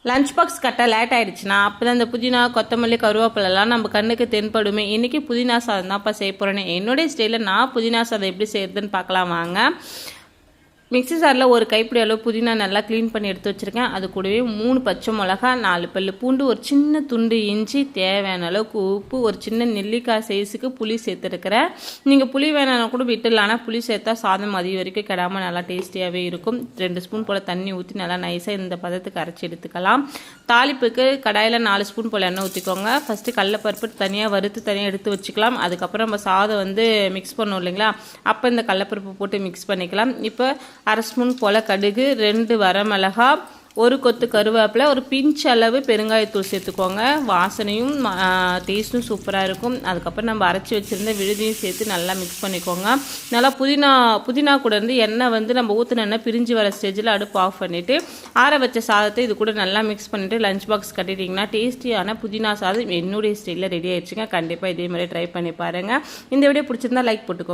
Lunch box கட்ட late ஆகிடுச்சுன்னா அப்போ தான் இந்த புதினா கொத்தமல்லி கருவேப்பிலெல்லாம் நம்ம கண்ணுக்கு தென்படுமே. இன்றைக்கி புதினா சாதம் தான்ப்பா செய்ய போகிறேன்னு என்னுடைய ஸ்டைலில் நான் புதினா சாதம் எப்படி செய்கிறதுன்னு பார்க்கலாம் வாங்க. மிக்ஸி சாரில் ஒரு கைப்பிடி அளவு புதினா நல்லா க்ளீன் பண்ணி எடுத்து வச்சுருக்கேன். அது கூடவே 3 பச்சை மிளகா, 4 பல் பூண்டு, ஒரு சின்ன துண்டு இஞ்சி, தேவையான அளவுக்கு உப்பு, ஒரு சின்ன நெல்லிக்காய் சைஸுக்கு புளி சேர்த்துருக்கிறேன். நீங்கள் புளி வேணாலும் கூட விட்டுடலாம். ஆனால் புளி சேர்த்தா சாதம் மதியம் வரைக்கும் கெடாமல் நல்லா டேஸ்டியாகவே இருக்கும். 2 ஸ்பூன் போல் தண்ணி ஊற்றி நல்லா நைஸாக இந்த பதத்துக்கு அரைச்சி எடுத்துக்கலாம். தாளிப்புக்கு கடாயில் 4 ஸ்பூன் போல் எண்ணெய் ஊற்றிக்கோங்க. ஃபஸ்ட்டு கடலைப்பருப்பு தனியாக வறுத்து தனியாக எடுத்து வச்சுக்கலாம். அதுக்கப்புறம் நம்ம சாதம் மிக்ஸ் பண்ணோம் இல்லைங்களா, அப்போ இந்த கடலைப்பருப்பு போட்டு மிக்ஸ் பண்ணிக்கலாம். இப்போ 1/2 ஸ்பூன் போல் கடுகு, 2 வரமிளகா, ஒரு கொத்து கருவேப்பிலை, ஒரு பிஞ்ச் அளவு பெருங்காயத்தூள் சேர்த்துக்கோங்க. வாசனையும் டேஸ்ட்டும் சூப்பராக இருக்கும். அதுக்கப்புறம் நம்ம அரைச்சி வச்சுருந்த விழுதியும் சேர்த்து நல்லா மிக்ஸ் பண்ணிக்கோங்க. நல்லா புதினா கூட எண்ணெய் நம்ம ஊற்றின எண்ணெய் பிரிஞ்சு வர ஸ்டேஜில் அடுப்பு ஆஃப் பண்ணிவிட்டு ஆற வச்ச சாதத்தை இது கூட நல்லா மிக்ஸ் பண்ணிவிட்டு லஞ்ச் பாக்ஸ் கட்டிட்டிங்கன்னா டேஸ்டியான புதினா சாதம் என்னுடைய ஸ்டைலில் ரெடி ஆயிடுச்சுங்க. கண்டிப்பாக இதே மாதிரி ட்ரை பண்ணி பாருங்கள். இந்த வீடியோ பிடிச்சிருந்தா லைக் போட்டுக்கோங்க.